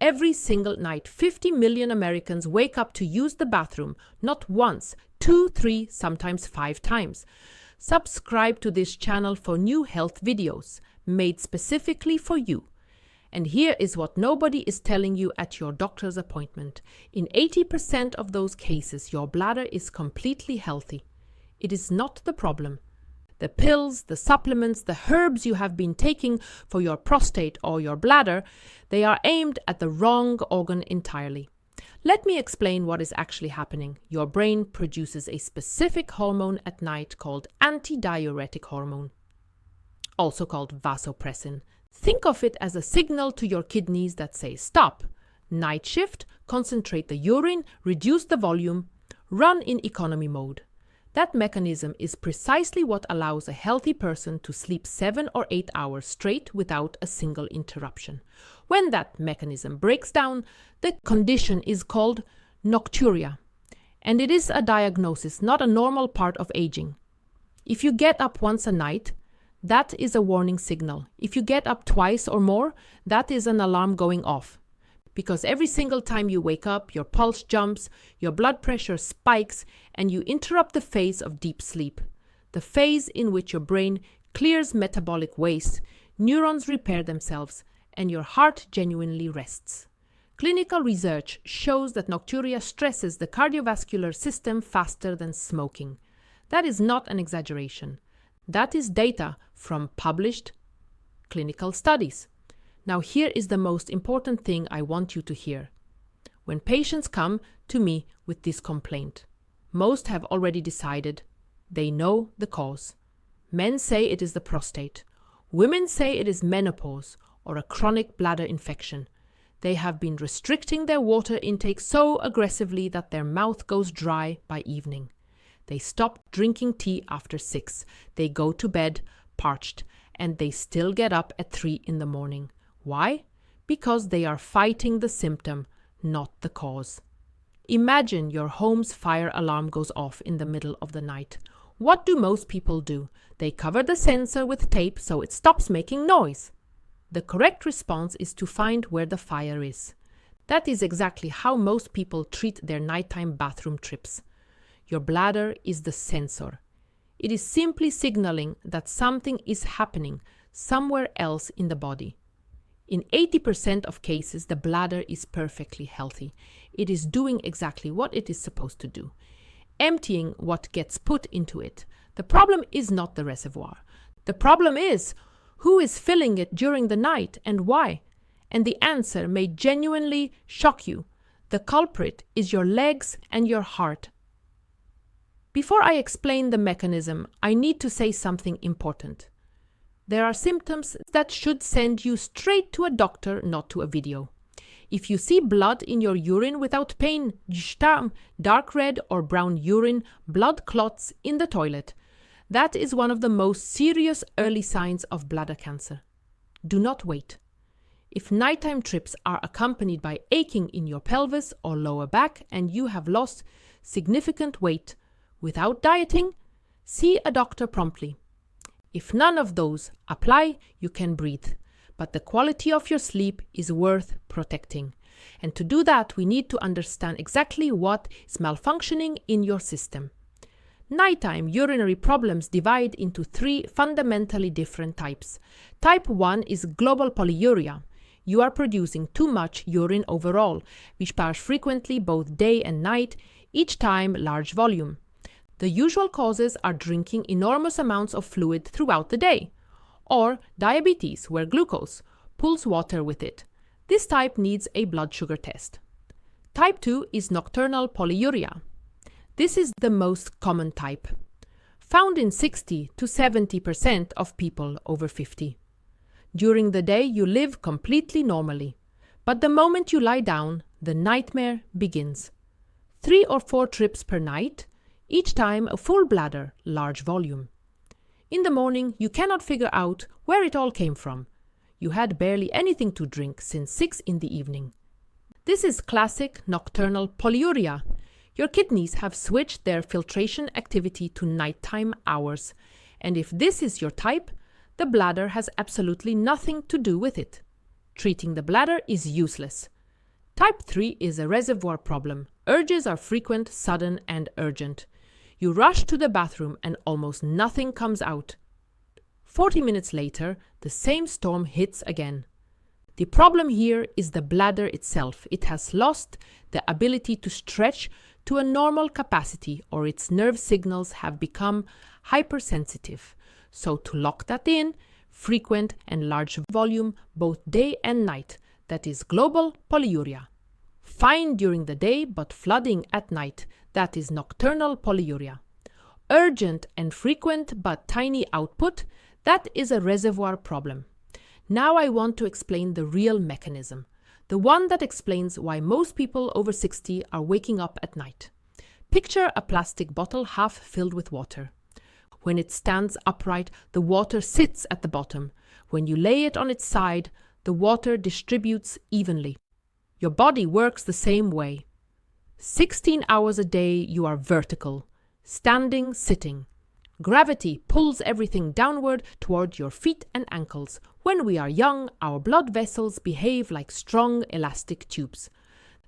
Every single night, 50 million Americans wake up to use the bathroom, not once, 2, 3, sometimes 5 times. Subscribe to this channel for new health videos made specifically for you. And here is what nobody is telling you at your doctor's appointment. In 80% of those cases, your bladder is completely healthy. It is not the problem. The pills, the supplements, the herbs you have been taking for your prostate or your bladder, they are aimed at the wrong organ entirely. Let me explain what is actually happening. Your brain produces a specific hormone at night called antidiuretic hormone, also called vasopressin. Think of it as a signal to your kidneys that say stop, night shift, concentrate the urine, reduce the volume, run in economy mode. That mechanism is precisely what allows a healthy person to sleep 7 or 8 hours straight without a single interruption. When that mechanism breaks down, the condition is called nocturia, and it is a diagnosis, not a normal part of aging. If you get up once a night, that is a warning signal. If you get up twice or more, that is an alarm going off. Because every single time you wake up, your pulse jumps, your blood pressure spikes, and you interrupt the phase of deep sleep, the phase in which your brain clears metabolic waste, neurons repair themselves, and your heart genuinely rests. Clinical research shows that nocturia stresses the cardiovascular system faster than smoking. That is not an exaggeration. That is data from published clinical studies. Now here is the most important thing I want you to hear. When patients come to me with this complaint, most have already decided they know the cause. Men say it is the prostate. Women say it is menopause or a chronic bladder infection. They have been restricting their water intake so aggressively that their mouth goes dry by evening. They stop drinking tea after 6. They go to bed parched, and they still get up at 3 in the morning. Why? Because they are fighting the symptom, not the cause. Imagine your home's fire alarm goes off in the middle of the night. What do most people do? They cover the sensor with tape so it stops making noise. The correct response is to find where the fire is. That is exactly how most people treat their nighttime bathroom trips. Your bladder is the sensor. It is simply signaling that something is happening somewhere else in the body. In 80% of cases, the bladder is perfectly healthy. It is doing exactly what it is supposed to do, emptying what gets put into it. The problem is not the reservoir. The problem is who is filling it during the night and why. And the answer may genuinely shock you. The culprit is your legs and your heart. Before I explain the mechanism, I need to say something important. There are symptoms that should send you straight to a doctor, not to a video. If you see blood in your urine without pain, dark red or brown urine, blood clots in the toilet, that is one of the most serious early signs of bladder cancer. Do not wait. If nighttime trips are accompanied by aching in your pelvis or lower back and you have lost significant weight without dieting, see a doctor promptly. If none of those apply, you can breathe, but the quality of your sleep is worth protecting. And to do that, we need to understand exactly what is malfunctioning in your system. Nighttime urinary problems divide into 3 fundamentally different types. Type 1 is global polyuria. You are producing too much urine overall, which pars frequently both day and night, each time large volume. The usual causes are drinking enormous amounts of fluid throughout the day, or diabetes, where glucose pulls water with it. This type needs a blood sugar test. Type 2 is nocturnal polyuria. This is the most common type, found in 60 to 70% of people over 50. During the day, you live completely normally, but the moment you lie down, the nightmare begins. 3 or 4 trips per night, each time a full bladder, large volume. In the morning, you cannot figure out where it all came from. You had barely anything to drink since 6 in the evening. This is classic nocturnal polyuria. Your kidneys have switched their filtration activity to nighttime hours, and if this is your type, the bladder has absolutely nothing to do with it. Treating the bladder is useless. Type 3 is a reservoir problem. Urges are frequent, sudden, and urgent. You rush to the bathroom and almost nothing comes out. 40 minutes later, the same storm hits again. The problem here is the bladder itself. It has lost the ability to stretch to a normal capacity, or its nerve signals have become hypersensitive. So to lock that in, frequent and large volume both day and night, that is global polyuria. Fine during the day but flooding at night, that is nocturnal polyuria. Urgent and frequent but tiny output, that is a reservoir problem. Now I want to explain the real mechanism, the one that explains why most people over 60 are waking up at night. Picture a plastic bottle half filled with water. When it stands upright, the water sits at the bottom. When you lay it on its side, the water distributes evenly. Your body works the same way. 16 hours a day you are vertical, standing, sitting. Gravity pulls everything downward toward your feet and ankles. When we are young, our blood vessels behave like strong elastic tubes.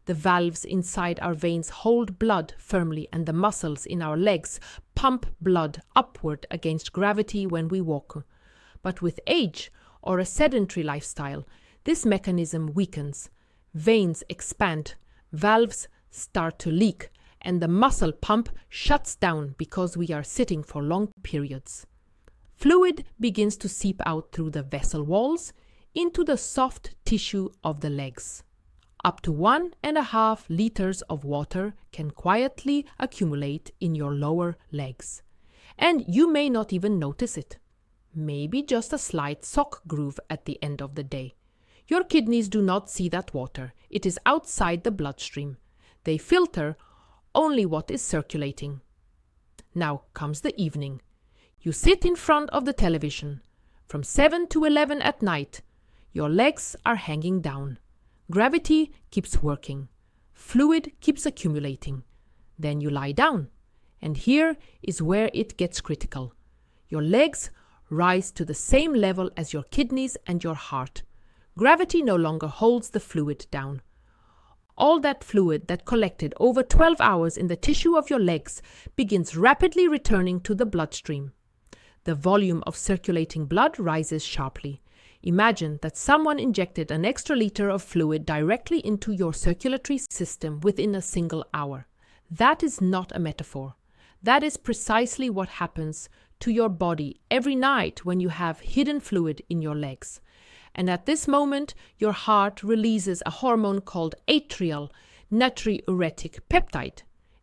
The valves inside our veins hold blood firmly, and the muscles in our legs pump blood upward against gravity when we walk. But with age or a sedentary lifestyle, this mechanism weakens. Veins expand, valves start to leak, and the muscle pump shuts down because we are sitting for long periods. Fluid begins to seep out through the vessel walls into the soft tissue of the legs. Up to 1.5 liters of water can quietly accumulate in your lower legs. And you may not even notice it. Maybe just a slight sock groove at the end of the day. Your kidneys do not see that water. It is outside the bloodstream. They filter only what is circulating. Now comes the evening. You sit in front of the television. From 7 to 11 at night, your legs are hanging down. Gravity keeps working. Fluid keeps accumulating. Then you lie down. And here is where it gets critical. Your legs rise to the same level as your kidneys and your heart. Gravity no longer holds the fluid down. All that fluid that collected over 12 hours in the tissue of your legs begins rapidly returning to the bloodstream. The volume of circulating blood rises sharply. Imagine that someone injected an extra liter of fluid directly into your circulatory system within a single hour. That is not a metaphor. That is precisely what happens to your body every night when you have hidden fluid in your legs. And at this moment, your heart releases a hormone called atrial natriuretic peptide,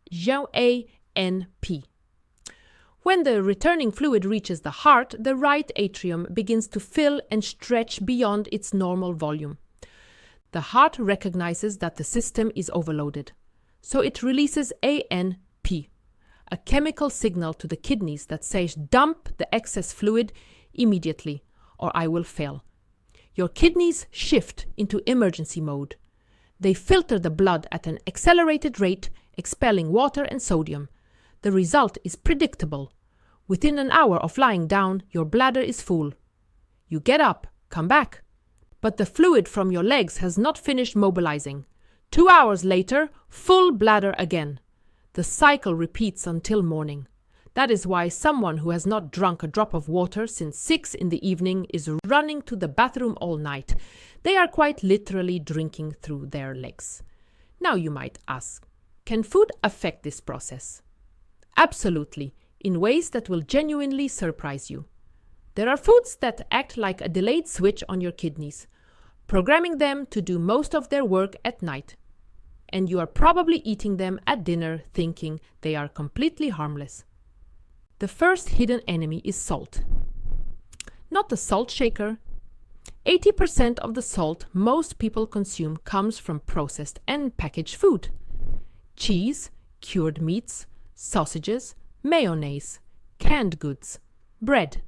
GANP. When the returning fluid reaches the heart, the right atrium begins to fill and stretch beyond its normal volume. The heart recognizes that the system is overloaded, so it releases ANP, a chemical signal to the kidneys that says dump the excess fluid immediately or I will fail. Your kidneys shift into emergency mode. They filter the blood at an accelerated rate, expelling water and sodium. The result is predictable. Within an hour of lying down, your bladder is full. You get up, come back. But the fluid from your legs has not finished mobilizing. 2 hours later, full bladder again. The cycle repeats until morning. That is why someone who has not drunk a drop of water since 6 in the evening is running to the bathroom all night. They are quite literally drinking through their legs. Now you might ask, can food affect this process? Absolutely, in ways that will genuinely surprise you. There are foods that act like a delayed switch on your kidneys, programming them to do most of their work at night. And you are probably eating them at dinner thinking they are completely harmless. The first hidden enemy is salt. Not the salt shaker. 80% of the salt most people consume comes from processed and packaged food. Cheese, cured meats, sausages, mayonnaise, canned goods, bread.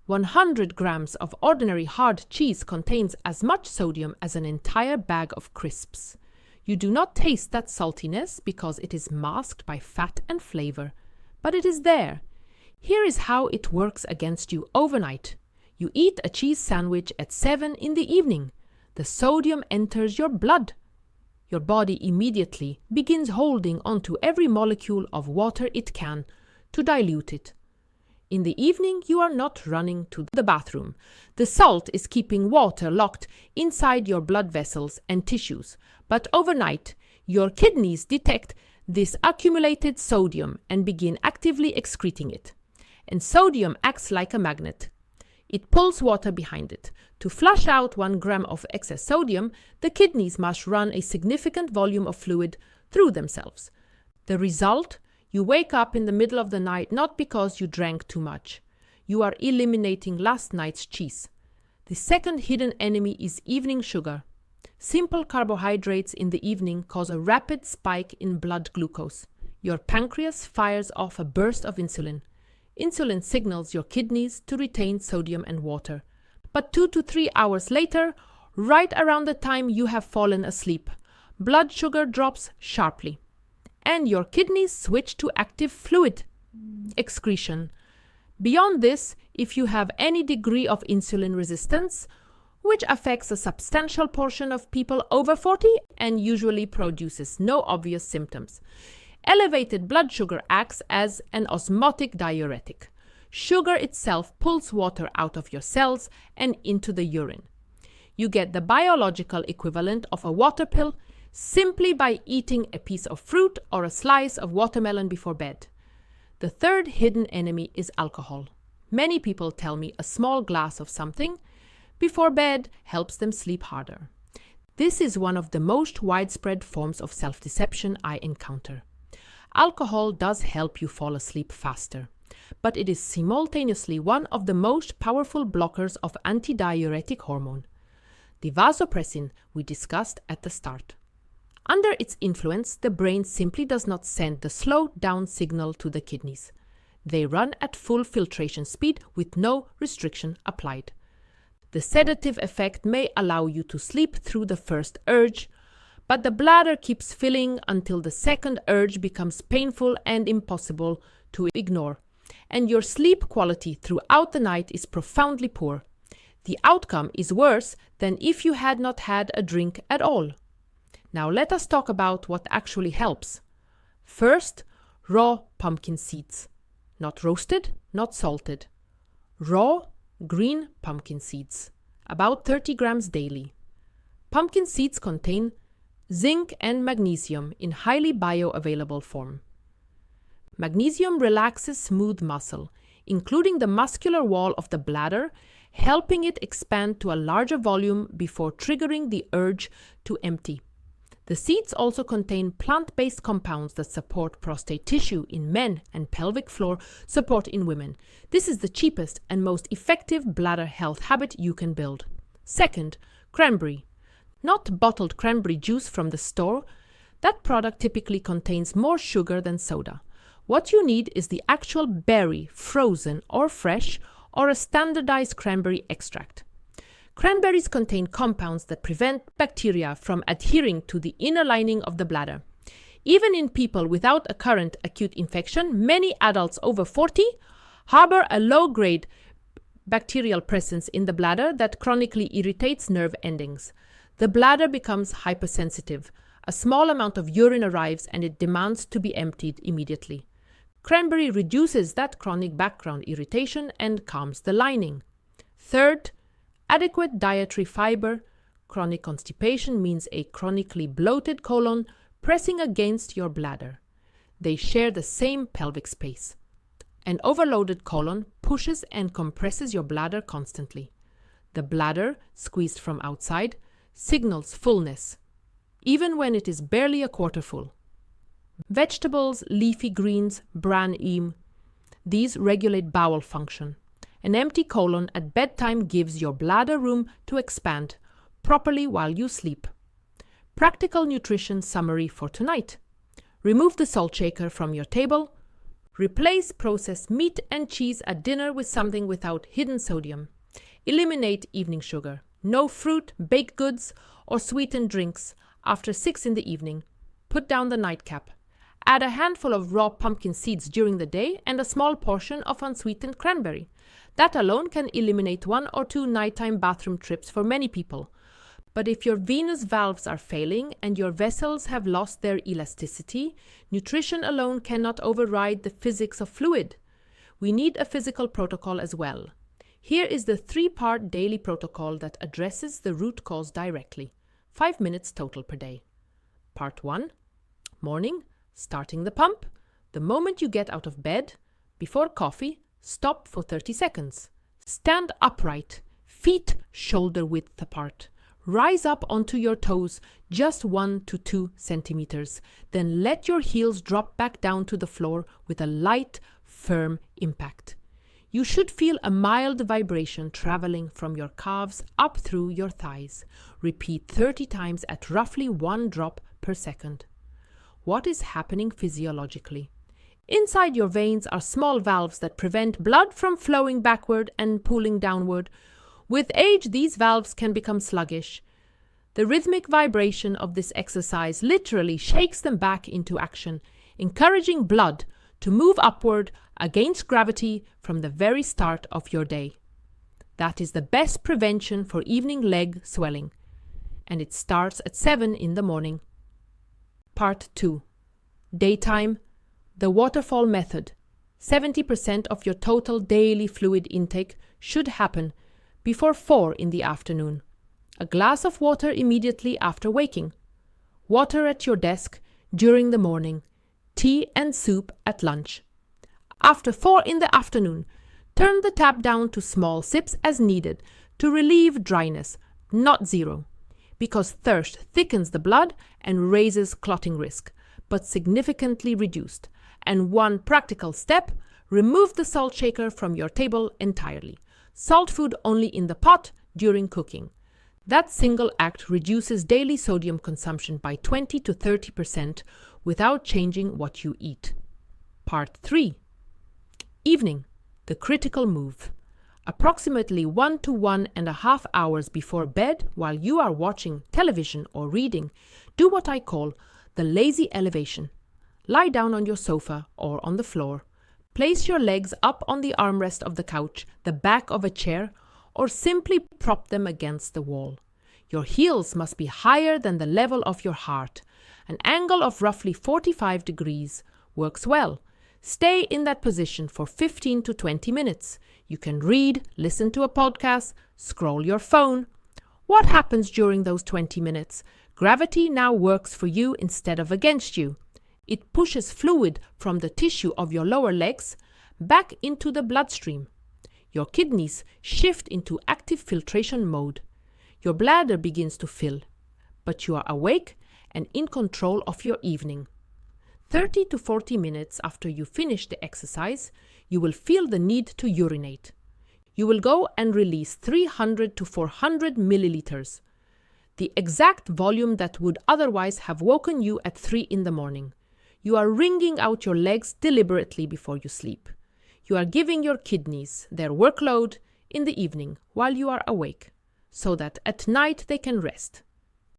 100 grams of ordinary hard cheese contains as much sodium as an entire bag of crisps. You do not taste that saltiness because it is masked by fat and flavor, but it is there. Here is how it works against you overnight. You eat a cheese sandwich at 7 in the evening. The sodium enters your blood. Your body immediately begins holding onto every molecule of water it can to dilute it. In the evening, you are not running to the bathroom. The salt is keeping water locked inside your blood vessels and tissues, but overnight, your kidneys detect this accumulated sodium and begin actively excreting it. And sodium acts like a magnet. It pulls water behind it. To flush out 1 gram of excess sodium, the kidneys must run a significant volume of fluid through themselves. The result? You wake up in the middle of the night not because you drank too much. You are eliminating last night's cheese. The second hidden enemy is evening sugar. Simple carbohydrates in the evening cause a rapid spike in blood glucose. Your pancreas fires off a burst of insulin. Insulin signals your kidneys to retain sodium and water. But 2 to 3 hours later, right around the time you have fallen asleep, blood sugar drops sharply. And your kidneys switch to active fluid excretion. Beyond this, if you have any degree of insulin resistance, which affects a substantial portion of people over 40 and usually produces no obvious symptoms, elevated blood sugar acts as an osmotic diuretic. Sugar itself pulls water out of your cells and into the urine. You get the biological equivalent of a water pill simply by eating a piece of fruit or a slice of watermelon before bed. The third hidden enemy is alcohol. Many people tell me a small glass of something before bed helps them sleep harder. This is one of the most widespread forms of self-deception I encounter. Alcohol does help you fall asleep faster, but it is simultaneously one of the most powerful blockers of antidiuretic hormone, the vasopressin we discussed at the start. Under its influence, the brain simply does not send the slowed down signal to the kidneys. They run at full filtration speed with no restriction applied. The sedative effect may allow you to sleep through the first urge, but the bladder keeps filling until the second urge becomes painful and impossible to ignore, and your sleep quality throughout the night is profoundly poor. The outcome is worse than if you had not had a drink at all. Now let us talk about what actually helps. First, raw pumpkin seeds. Not roasted, not salted. Raw, green pumpkin seeds. About 30 grams daily. Pumpkin seeds contain zinc and magnesium in highly bioavailable form. Magnesium relaxes smooth muscle, including the muscular wall of the bladder, helping it expand to a larger volume before triggering the urge to empty. The seeds also contain plant-based compounds that support prostate tissue in men and pelvic floor support in women. This is the cheapest and most effective bladder health habit you can build. Second, cranberry. Not bottled cranberry juice from the store. That product typically contains more sugar than soda. What you need is the actual berry, frozen or fresh, or a standardized cranberry extract. Cranberries contain compounds that prevent bacteria from adhering to the inner lining of the bladder. Even in people without a current acute infection, many adults over 40 harbor a low-grade bacterial presence in the bladder that chronically irritates nerve endings. The bladder becomes hypersensitive. A small amount of urine arrives and it demands to be emptied immediately. Cranberry reduces that chronic background irritation and calms the lining. Third, adequate dietary fiber. Chronic constipation means a chronically bloated colon pressing against your bladder. They share the same pelvic space. An overloaded colon pushes and compresses your bladder constantly. The bladder, squeezed from outside, signals fullness, even when it is barely a quarter full. Vegetables, leafy greens, bran eam, these regulate bowel function. An empty colon at bedtime gives your bladder room to expand properly while you sleep. Practical nutrition summary for tonight. Remove the salt shaker from your table. Replace processed meat and cheese at dinner with something without hidden sodium. Eliminate evening sugar. No fruit, baked goods, or sweetened drinks after 6 in the evening. Put down the nightcap. Add a handful of raw pumpkin seeds during the day and a small portion of unsweetened cranberry. That alone can eliminate 1 or 2 nighttime bathroom trips for many people. But if your venous valves are failing and your vessels have lost their elasticity, nutrition alone cannot override the physics of fluid. We need a physical protocol as well. Here is the 3-part daily protocol that addresses the root cause directly. 5 minutes total per day. Part 1. Morning, starting the pump. The moment you get out of bed, before coffee, stop for 30 seconds. Stand upright, feet shoulder width apart. Rise up onto your toes just 1 to 2 centimeters. Then let your heels drop back down to the floor with a light, firm impact. You should feel a mild vibration traveling from your calves up through your thighs. Repeat 30 times at roughly 1 drop per second. What is happening physiologically? Inside your veins are small valves that prevent blood from flowing backward and pooling downward. With age, these valves can become sluggish. The rhythmic vibration of this exercise literally shakes them back into action, encouraging blood to move upward against gravity from the very start of your day. That is the best prevention for evening leg swelling, and it starts at 7 in the morning. Part 2. Daytime, the waterfall method. 70% of your total daily fluid intake should happen before 4 in the afternoon. A glass of water immediately after waking. Water at your desk during the morning. Tea and soup at lunch. After 4 in the afternoon, turn the tap down to small sips as needed to relieve dryness, not zero, because thirst thickens the blood and raises clotting risk, but significantly reduced. And one practical step, remove the salt shaker from your table entirely. Salt food only in the pot during cooking. That single act reduces daily sodium consumption by 20 to 30% without changing what you eat. Part 3. Evening, the critical move. Approximately 1 to 1.5 hours before bed, while you are watching television or reading, do what I call the lazy elevation. Lie down on your sofa or on the floor. Place your legs up on the armrest of the couch, the back of a chair, or simply prop them against the wall. Your heels must be higher than the level of your heart. An angle of roughly 45 degrees works well. Stay in that position for 15 to 20 minutes. You can read, listen to a podcast, scroll your phone. What happens during those 20 minutes? Gravity now works for you instead of against you. It pushes fluid from the tissue of your lower legs back into the bloodstream. Your kidneys shift into active filtration mode. Your bladder begins to fill, but you are awake and in control of your evening. 30 to 40 minutes after you finish the exercise, you will feel the need to urinate. You will go and release 300 to 400 milliliters, the exact volume that would otherwise have woken you at 3 in the morning. You are wringing out your legs deliberately before you sleep. You are giving your kidneys their workload in the evening while you are awake, so that at night they can rest.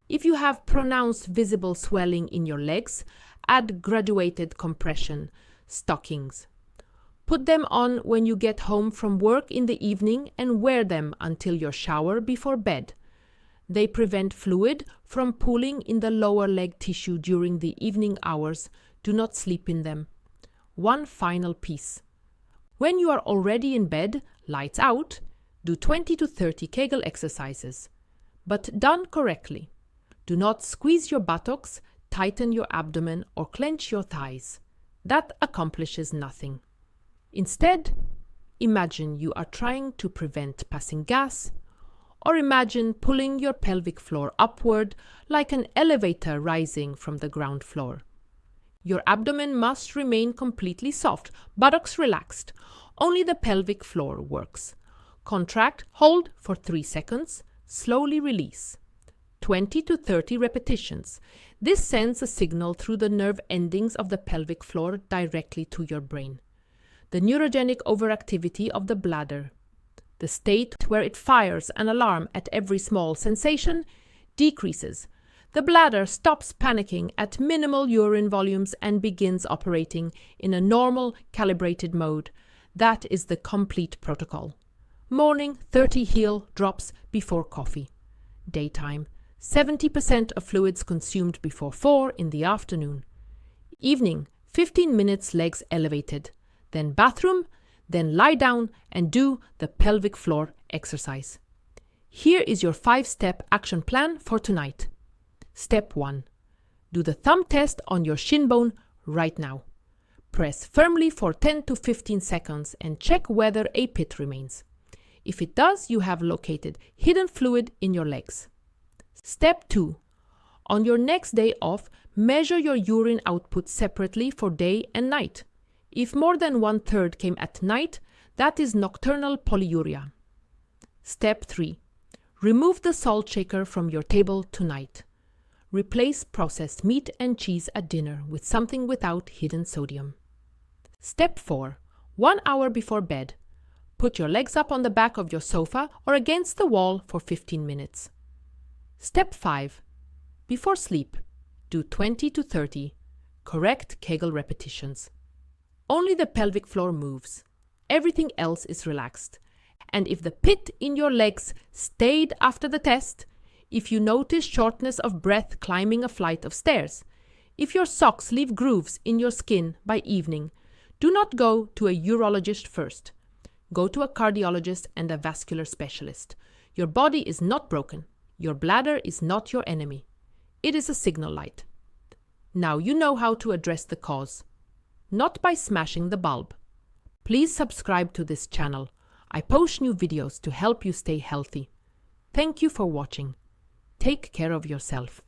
If you have pronounced visible swelling in your legs, add graduated compression stockings. Put them on when you get home from work in the evening and wear them until your shower before bed. They prevent fluid from pooling in the lower leg tissue during the evening hours. Do not sleep in them. One final piece. When you are already in bed, lights out, do 20 to 30 Kegel exercises, but done correctly. Do not squeeze your buttocks, tighten your abdomen, or clench your thighs. That accomplishes nothing. Instead, imagine you are trying to prevent passing gas, or imagine pulling your pelvic floor upward like an elevator rising from the ground floor. Your abdomen must remain completely soft, buttocks relaxed. Only the pelvic floor works. Contract, hold for 3 seconds, slowly release. 20 to 30 repetitions. This sends a signal through the nerve endings of the pelvic floor directly to your brain. The neurogenic overactivity of the bladder, the state where it fires an alarm at every small sensation, decreases. The bladder stops panicking at minimal urine volumes and begins operating in a normal, calibrated mode. That is the complete protocol. Morning, 30 heel drops before coffee. Daytime, 70% of fluids consumed before 4 in the afternoon. Evening, 15 minutes legs elevated. Then bathroom, then lie down and do the pelvic floor exercise. Here is your 5-step action plan for tonight. Step 1. Do the thumb test on your shin bone right now. Press firmly for 10 to 15 seconds and check whether a pit remains. If it does, you have located hidden fluid in your legs. Step 2. On your next day off, measure your urine output separately for day and night. If more than 1/3 came at night, that is nocturnal polyuria. Step 3. Remove the salt shaker from your table tonight. Replace processed meat and cheese at dinner with something without hidden sodium. Step 4. 1 hour before bed, put your legs up on the back of your sofa or against the wall for 15 minutes. Step 5. Before sleep, do 20 to 30 correct Kegel repetitions. Only the pelvic floor moves. Everything else is relaxed. And if the pit in your legs stayed after the test, if you notice shortness of breath climbing a flight of stairs, if your socks leave grooves in your skin by evening, do not go to a urologist first. Go to a cardiologist and a vascular specialist. Your body is not broken. Your bladder is not your enemy. It is a signal light. Now you know how to address the cause. Not by smashing the bulb. Please subscribe to this channel. I post new videos to help you stay healthy. Thank you for watching. Take care of yourself.